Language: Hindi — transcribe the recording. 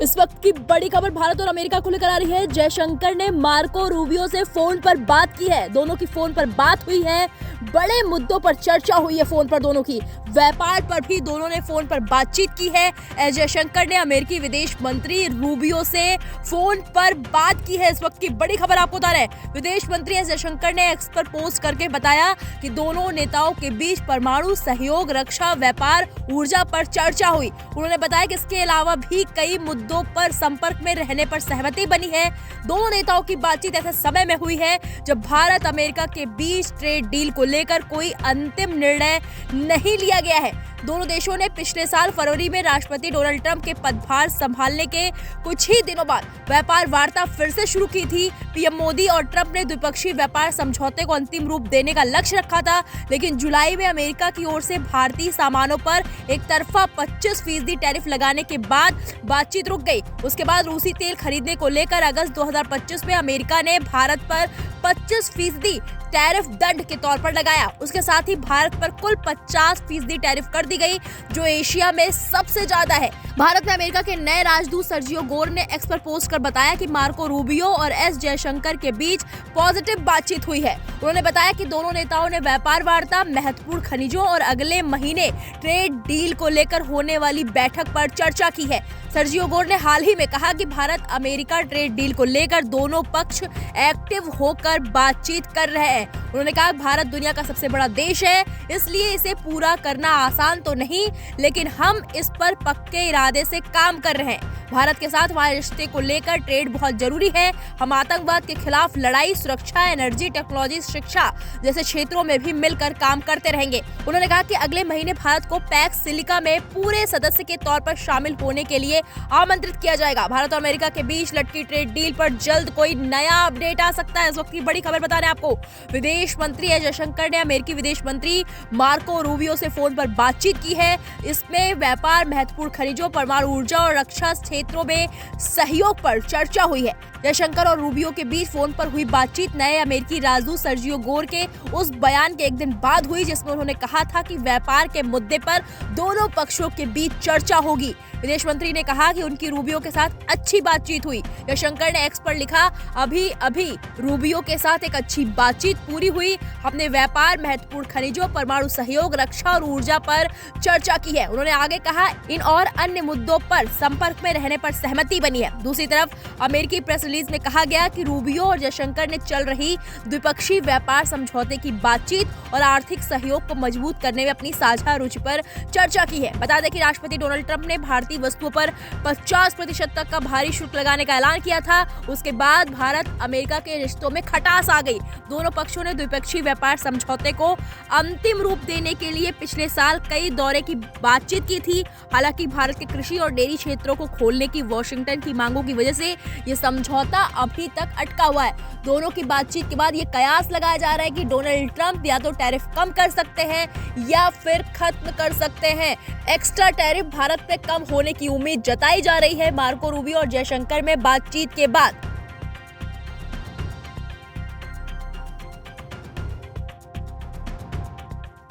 इस वक्त की बड़ी खबर भारत और अमेरिका को लेकर आ रही है। जयशंकर ने मार्को रूबियो से फोन पर बात की है। दोनों की फोन पर बात हुई है। बड़े मुद्दों पर चर्चा हुई है फोन पर दोनों की। व्यापार पर भी दोनों ने फोन पर बातचीत की है। एस जयशंकर ने अमेरिकी विदेश मंत्री रूबियो से फोन पर बात की है। इस वक्त की बड़ी खबर आपको बता रहे हैं। विदेश मंत्री एस जयशंकर ने एक्स पर पोस्ट करके बताया कि दोनों नेताओं के बीच परमाणु सहयोग, रक्षा, व्यापार, ऊर्जा पर चर्चा हुई। उन्होंने बताया कि इसके अलावा भी कई मुद्दों पर संपर्क में रहने पर सहमति बनी है। दोनों नेताओं की बातचीत ऐसे समय में हुई है जब भारत अमेरिका के बीच ट्रेड डील को लेकर कोई अंतिम निर्णय नहीं लिया गया है। दोनों देशों ने पिछले साल फरवरी में राष्ट्रपति डोनाल्ड ट्रंप के पदभार संभालने के कुछ ही दिनों बाद व्यापार वार्ता फिर से शुरू की थी। पीएम मोदी और ट्रंप ने द्विपक्षीय व्यापार समझौते को अंतिम रूप देने का लक्ष्य रखा था, लेकिन जुलाई में अमेरिका की ओर से भारतीय सामानों पर एक तरफा 25% टैरिफ लगाने के बाद बातचीत रुक गई। उसके बाद रूसी तेल खरीदने को लेकर अगस्त 2025 में अमेरिका ने भारत पर 25% टैरिफ दंड के तौर पर लगाया। उसके साथ ही भारत पर कुल 50% टैरिफ कर दी गई, जो एशिया में सबसे ज्यादा है। भारत में अमेरिका के नए राजदूत सर्जियो गोर ने एक्स पर पोस्ट कर बताया कि मार्को रूबियो और एस जयशंकर के बीच पॉजिटिव बातचीत हुई है। उन्होंने बताया कि दोनों नेताओं ने व्यापार वार्ता, महत्वपूर्ण खनिजों और अगले महीने ट्रेड डील को लेकर होने वाली बैठक पर चर्चा की है। सर्जियो गोर ने हाल ही में कहा कि भारत अमेरिका ट्रेड डील को लेकर दोनों पक्ष एक्टिव होकर बातचीत कर रहे हैं। उन्होंने कहा भारत दुनिया का सबसे बड़ा देश है, इसलिए इसे पूरा करना आसान तो नहीं, लेकिन हम इस पर पक्के इरादे से काम कर रहे हैं। भारत के साथ हमारे रिश्ते को लेकर ट्रेड बहुत जरूरी है। हम आतंकवाद के खिलाफ लड़ाई, सुरक्षा, एनर्जी, टेक्नोलॉजी, शिक्षा जैसे क्षेत्रों में भी मिलकर काम करते रहेंगे। उन्होंने कहा कि अगले महीने भारत को पैक्स सिलिका में पूरे सदस्य के तौर पर शामिल होने के लिए आमंत्रित किया जाएगा। भारत और अमेरिका के बीच लटकी ट्रेड डील पर जल्द कोई नया अपडेट आ सकता है। इस वक्त की बड़ी खबर बता रहे हैं आपको। विदेश मंत्री एस जयशंकर ने अमेरिकी विदेश मंत्री मार्को रूबियो से फोन पर बातचीत की है। इसमें व्यापार, महत्वपूर्ण खनिजों, परमाणु ऊर्जा और रक्षा क्षेत्रों में सहयोग पर चर्चा हुई है। जयशंकर और रूबियो के बीच फोन पर हुई बातचीत नए अमेरिकी राजदूत सर्जियो गोर के उस बयान के एक दिन बाद हुई जिसमें उन्होंने कहा था कि व्यापार के मुद्दे पर दोनों पक्षों के बीच चर्चा होगी। विदेश मंत्री ने कहा कि उनकी रूबियो के साथ अच्छी बातचीत हुई। जयशंकर ने एक्स पर लिखा, अभी रूबियो के साथ एक अच्छी बातचीत पूरी हुई। हमने व्यापार, महत्वपूर्ण खनिजों, परमाणु सहयोग, रक्षा और ऊर्जा पर चर्चा की है। उन्होंने आगे कहा, इन और अन्य मुद्दों पर संपर्क में रहने पर सहमति बनी है। दूसरी तरफ अमेरिकी प्रेस रिलीज में कहा गया कि रूबियो और जयशंकर ने चल रही द्विपक्षीय व्यापार समझौते की बातचीत और आर्थिक सहयोग को मजबूत करने में अपनी साझा रुचि पर चर्चा की है। बता दें कि राष्ट्रपति डोनाल्ड ट्रंप ने भारतीय वस्तुओं पर 50% तक का भारी शुल्क लगाने का ऐलान किया था। उसके बाद भारत अमेरिका के रिश्तों में खटास आ गई। दोनों पक्षों ने द्विपक्षीय व्यापार समझौते को अंतिम रूप देने के लिए पिछले साल कई दौरे की बातचीत की थी। हालांकि भारत के कृषि और डेयरी क्षेत्रों को खोलने की वॉशिंगटन की मांगों की वजह से ये समझौता अभी तक अटका हुआ है। दोनों की बातचीत के बाद ये कयास लगाया जा रहा है कि डोनाल्ड ट्रंप या तो टैरिफ कम कर सकते हैं या फिर खत्म कर सकते हैं। एक्स्ट्रा टैरिफ भारत पे कम होने की उम्मीद जताई जा रही है मार्को रूबियो और जयशंकर में बातचीत के बाद।